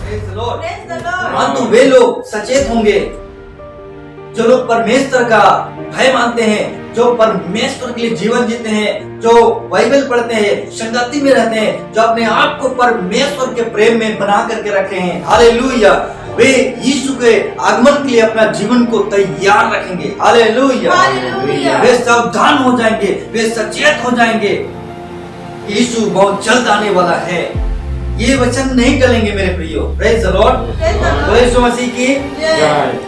परंतु वे लोग सचेत होंगे जो लोग परमेश्वर का भय मानते हैं, जो परमेश्वर के लिए जीवन जीते हैं, जो बाइबल पढ़ते हैं, संगति में रहते हैं, जो अपने आप को परमेश्वर के प्रेम में बना करके रखे हैं। हालेलुया। वे यीशु के आगमन के लिए अपना जीवन को तैयार रखेंगे। हालेलुया। वे सावधान हो जाएंगे, वे सचेत हो जाएंगे। यीशु बहुत जल्द आने वाला है। ये वचन नहीं टलेंगे मेरे प्रियो। Praise the Lord. Yeshu Masih की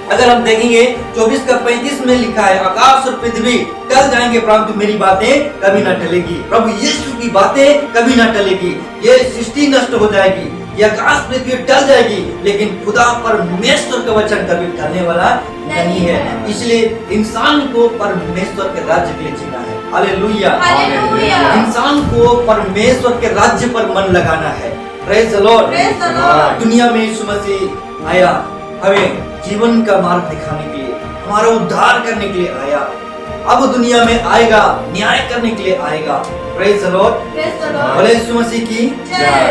अगर हम देखेंगे 24 का 35 में लिखा है, आकाश और पृथ्वी टल जाएंगे परंतु मेरी बातें कभी ना टलेगी। प्रभु यीशु की बातें कभी ना टलेगी। ये सृष्टि नष्ट हो जाएगी, ये आकाश पृथ्वी टल जाएगी, लेकिन खुदा परमेश्वर का वचन कभी टलने वाला नहीं है। इसलिए इंसान को परमेश्वर के राज्य के लिए जीना है। हालेलुया। इंसान को परमेश्वर के राज्य पर मन लगाना है। Praise the Lord. दुनिया में यीशु मसीह आया हमें जीवन का मार्ग दिखाने के लिए, हमारा उद्धार करने के लिए आया। अब दुनिया में आएगा, न्याय करने के लिए आएगा। Praise the Lord. बोले यीशु मसीह की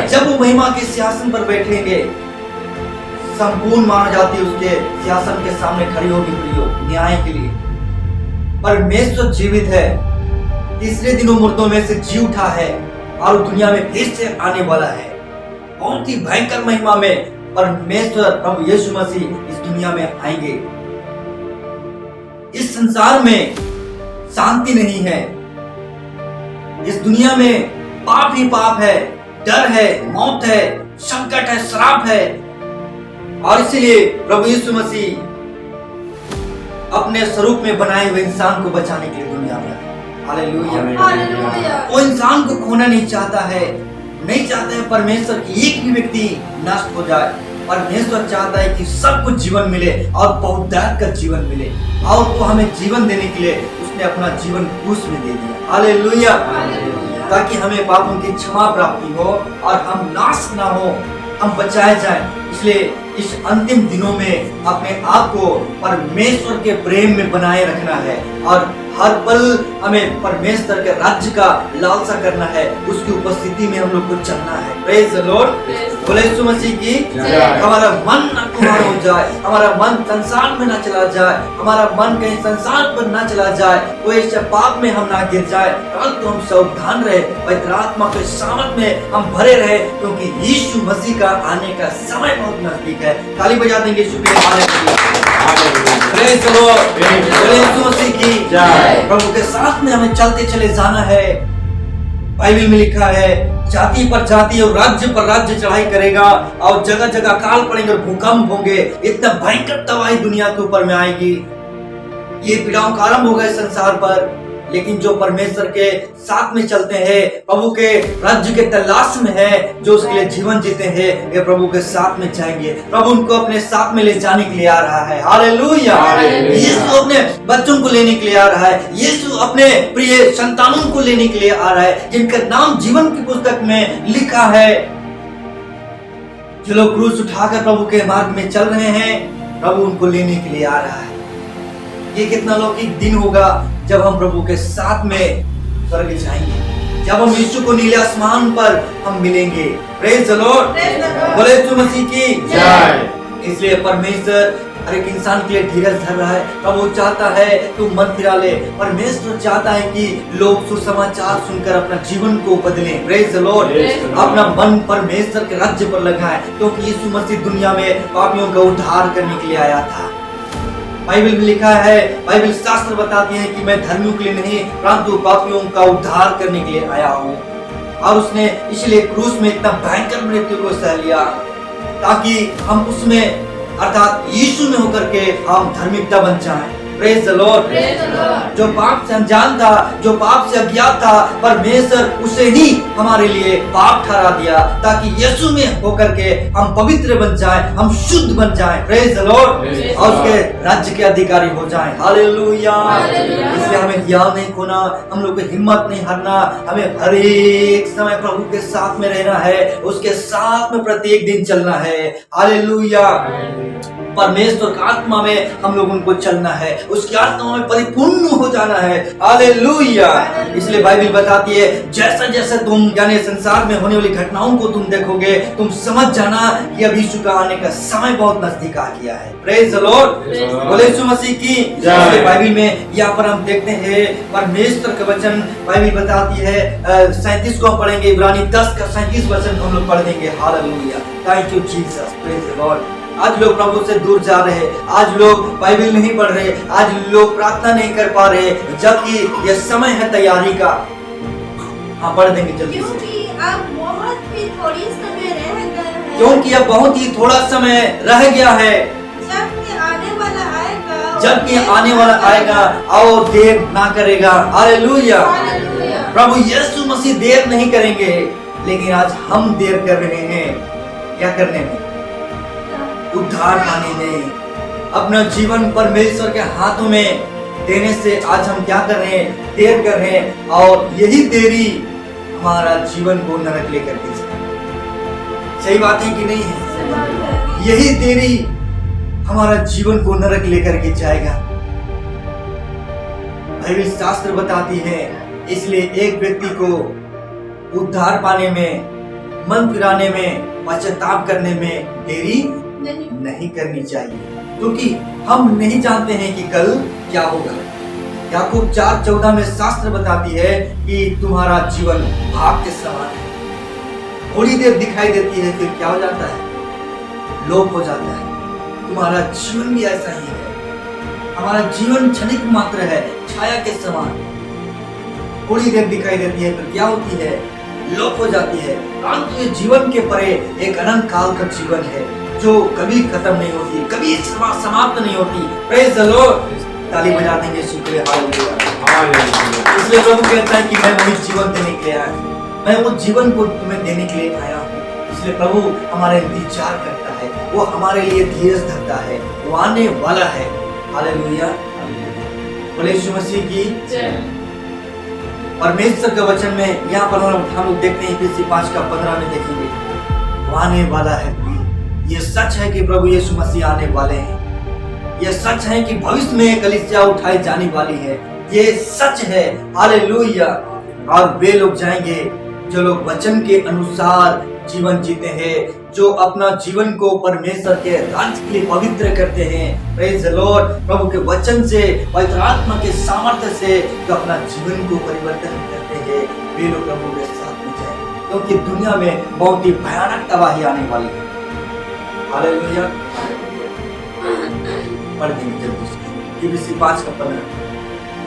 जब वो महिमा के सिंहासन पर बैठेंगे, संपूर्ण मानव जाति उसके सिंहासन के सामने खड़ी होगी प्रियो, न्याय के लिए। परमेश्वर जीवित है, तीसरे दिन वो मुर्दों में से जी उठा है और दुनिया में फिर से आने वाला है। बहुत ही भयंकर महिमा में परमेश्वर प्रभु यीशु मसीह इस दुनिया में आएंगे। इस संसार में शांति नहीं है, इस दुनिया में पाप ही पाप है, डर है, मौत है, संकट है, श्राप है। और इसलिए प्रभु यीशु मसीह अपने स्वरूप में बनाए हुए इंसान को बचाने के लिए दुनिया में आए। हालेलुया। वो इंसान को खोना नहीं चाहता है, नहीं चाहता है परमेश्वर की एक भी व्यक्ति नष्ट हो जाए। परमेश्वर चाहता है कि सबको जीवन मिले और बहुतायत का जीवन मिले, और वो हमें जीवन देने के लिए उसने अपना जीवन क्रूस में दे दिया। हालेलुया। ताकि हमें पापों की क्षमा प्राप्ति हो और हम नाश ना हो, हम बचाए जाएं। इसलिए इस अंतिम दिनों में अपने आप को परमेश्वर के प्रेम में बनाए रखना है और हर पल हमें परमेश्वर के राज्य का लालसा करना है, उसकी उपस्थिति में हम लोग को चलना है। Praise the Lord. बोले यीशु मसीह की हमारा मन ना कुमार हो जाए, हमारा मन संसार में ना चला जाए, हमारा मन कहीं संसार पर ना चला जाए, कोई ऐसे पाप में हम ना गिर जाए, परंतु हम सावधान रहे, पवित्र आत्मा के सामर्थ में हम भरे रहे, क्योंकि यीशु मसीह का आने का समय बहुत नजदीक है। ताली बजा देंगे यीशु के आने के लिए। Praise the Lord. बोले यीशु मसीह की प्रभु के साथ में हमें चलते चले जाना है। बाइबल में लिखा है, जाति पर जाति और राज्य पर राज्य चढ़ाई करेगा और जगह जगह अकाल पड़ेंगे और भूकंप होंगे। इतना भयंकर तबाही दुनिया के ऊपर में आएगी। ये पीड़ाओं का आरंभ होगा इस संसार पर, लेकिन जो परमेश्वर के साथ में चलते हैं, प्रभु के राज्य के तलाश में है, जो उसके लिए जीवन जीते हैं, वे प्रभु के साथ में जाएंगे। प्रभु उनको अपने साथ में ले जाने के लिए आ रहा है। हालेलुया। यीशु अपने बच्चों को लेने के लिए आ रहा है। यीशु अपने प्रिय संतानों को लेने के लिए आ रहा है, जिनका नाम जीवन की पुस्तक में लिखा है। जो लोग क्रूस उठाकर प्रभु के मार्ग में चल रहे हैं, प्रभु उनको लेने के लिए आ रहा है। ये कितना लौकिक दिन होगा जब हम प्रभु के साथ में स्वर्ग जाएंगे, जब हम यीशु को नीले आसमान पर हम मिलेंगे। Praise the Lord. बोले यीशु मसीह की जय। इसलिए परमेश्वर हर एक इंसान के लिए धीरज धर रहा है। प्रभु चाहता है तू मन फिरा ले। परमेश्वर चाहता है कि लोग सुसमाचार सुनकर अपना जीवन को बदलें। Praise the Lord. अपना मन परमेश्वर के राज्य पर लगाएं, क्योंकि यीशु मसीह दुनिया में पापियों का उद्धार करने के लिए आया था। बाइबल में लिखा है, बाइबल शास्त्र बताती है कि मैं धर्मियों के लिए नहीं परंतु पापियों का उद्धार करने के लिए आया हूँ। और उसने इसलिए क्रूस में इतना भयंकर मृत्यु को सह लिया, ताकि हम उसमें अर्थात यीशु में होकर के हम धार्मिकता बन जाएं। Praise the Lord. जो पाप से अनजान था, जो पाप से अज्ञात था, परमेश्वर उसे ही हमारे लिए पाप ठहरा दिया, ताकि यीशु में होकर के हम पवित्र बन जाएं, हम शुद्ध बन जाएं। Praise the Lord. और उसके राज्य के अधिकारी हो जाएं। हालेलुया। इसलिए हमें ध्यान नहीं खोना, हम लोग को हिम्मत नहीं हारना, हमें हर एक समय प्रभु के साथ में रहना है, उसके साथ में प्रत्येक दिन चलना है। हालेलुया। परमेश्वर का आत्मा में हम लोगों को चलना है, उसकी आत्मा में परिपूर्ण हो जाना है। हालेलुया। इसलिए बाइबल बताती है जैसा जैसा तुम यानी संसार में होने वाली घटनाओं को तुम देखोगे, तुम समझ जाना कि अब यीशु का आने का समय बहुत नजदीक आ गया है। Praise the Lord. बोले यीशु मसीह की जय। बाइबल में यहाँ पर हम देखते हैं परमेश्वर का वचन, बाइबल बताती है 37 को हम पढ़ेंगे, इब्रानी 10 का 37 वचन हम लोग पढ़ देंगे। Hallelujah, thank you Jesus, praise the Lord. आज लोग प्रभु से दूर जा रहे हैं, आज लोग बाइबल नहीं पढ़ रहे, आज लोग प्रार्थना नहीं कर पा रहे, जबकि यह समय है तैयारी का। हाँ, पढ़ देंगे जल्दी से। क्योंकि अब बहुत ही थोड़ी समय रह गया है, क्योंकि अब बहुत ही थोड़ा समय रह गया है, जबकि आने वाला आएगा, जबकि आने वाला आएगा और देर ना करेगा। हालेलुया। हालेलुया। प्रभु यीशु मसीह देर नहीं करेंगे, लेकिन आज हम देर कर रहे हैं। क्या करने में? उद्धार पाने में, अपना जीवन परमेश्वर के हाथों में देने से आज हम क्या कर रहे हैं? देर कर रहे हैं, और यही देरी हमारा जीवन को नरक लेकर के जाए। सही बात है कि नहीं है? यही देरी हमारा जीवन को नरक लेकर के जाएगा। बाइबल शास्त्र बताती है, इसलिए एक व्यक्ति को उद्धार पाने में, मन फिराने में, पश्चाताप करने में देरी नहीं करनी चाहिए, क्योंकि हम नहीं जानते हैं कि कल क्या होगा। याकूब 4:14 में शास्त्र बताती है कि तुम्हारा जीवन भाप के समान है, थोड़ी देर दिखाई देती है, फिर क्या हो जाता है? लोप हो जाता है। तुम्हारा जीवन भी ऐसा ही है। हमारा जीवन क्षणिक मात्र है, छाया के समान, थोड़ी देर दिखाई देती है, फिर क्या होती है? लोप हो जाती है। परंतु ये जीवन के परे एक अनंत काल का जीवन है, जो कभी खत्म नहीं होती, कभी समाप्त नहीं होती। Praise the Lord. ताली बजा देंगे, शुक्र हालेलुया। इसलिए प्रभु कहता है कि मैं वही जीवन देने के लिए आया हूँ, मैं वो जीवन को तुम्हें देने के लिए आया हूँ। इसलिए प्रभु हमारा इंतजार करता है, वो हमारे लिए धीरज धरता है, वो आने वाला है। हालेलुया। बोले यीशु मसीह की जय। परमेश्वर के वचन में यहाँ पर हम लोग देखते हैं, इफिसी 5:15 में देखेंगे, वो आने वाला है। ये सच है कि प्रभु यीशु मसीह आने वाले हैं। ये सच है कि भविष्य में कलीसिया उठाई जाने वाली है। ये सच है। हालेलुया। और वे लोग जाएंगे जो लोग वचन के अनुसार जीवन जीते हैं, जो अपना जीवन को परमेश्वर के राज्य के लिए पवित्र करते हैं। Praise the Lord. प्रभु के वचन से, पवित्र आत्मा के सामर्थ्य से जो अपना जीवन को परिवर्तन करते हैं, वे लोग प्रभु के साथ में जाएंगे, क्योंकि दुनिया में बहुत ही भयानक तबाही आने वाली है। हालेलुया। पढ़ देंगे जल्दी से, इफिसी 5:15।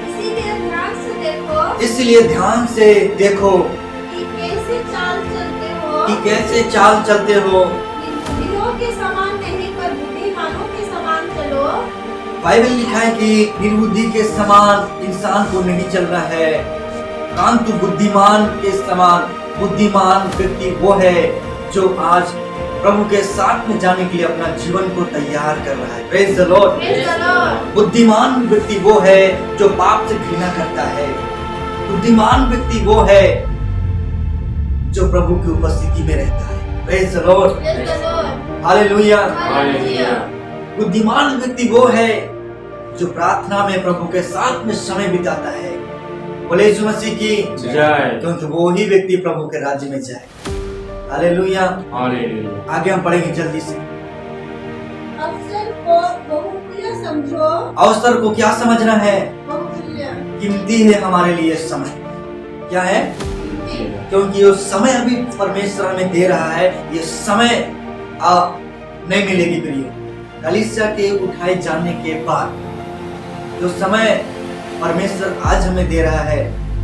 इसीलिए ध्यान से देखो, इसलिए ध्यान से देखो कि कैसे चाल चलते हो, कि कैसे चाल चलते हो, निर्बुद्धियों के समान नहीं पर बुद्धिमानों के समान चलो। बाइबल लिखा है कि निर्बुद्धि के समान इंसान को नहीं चलना है, परंतु बुद्धिमान के समान। बुद्धिमान व्यक्ति वो है जो आज प्रभु के साथ में जाने के लिए अपना जीवन को तैयार कर रहा है। Praise the Lord. बुद्धिमान व्यक्ति वो है जो पाप से घृणा करता है। बुद्धिमान व्यक्ति वो है जो प्रभु की उपस्थिति में रहता है। Praise the Lord. हालेलुया। बुद्धिमान व्यक्ति वो है जो प्रार्थना में प्रभु के साथ में समय बिताता है। बोले यीशु मसीह की जय। क्योंकि वो ही व्यक्ति प्रभु के राज्य में जाए। हालेलुया। आगे हम पढ़ेंगे जल्दी से। अवसर को बहुमूल्य समझो। अवसर को क्या समझना है? बहुमूल्य, कीमती है हमारे लिए समय। क्या है? क्योंकि ये समय अभी परमेश्वर हमें दे रहा है, ये समय नहीं मिलेगी प्रिय। कलीसिया के उठाए जाने के बाद जो समय परमेश्वर आज हमें दे रहा है,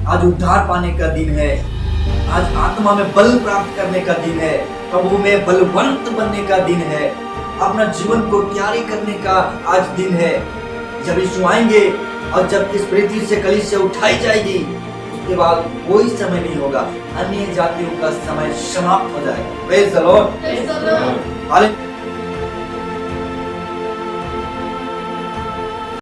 आज उद्धार पाने का दिन है, आज आत्मा में बल प्राप्त करने का दिन है, प्रभु में बलवंत बनने का दिन है, अपना जीवन को तैयारी करने का आज दिन है। जब यीशु आएंगे और जब इस पृथ्वी से कलीसिया उठाई जाएगी, उसके बाद कोई समय नहीं होगा, अन्य जातियों का समय समाप्त हो जाएगा। Praise the Lord.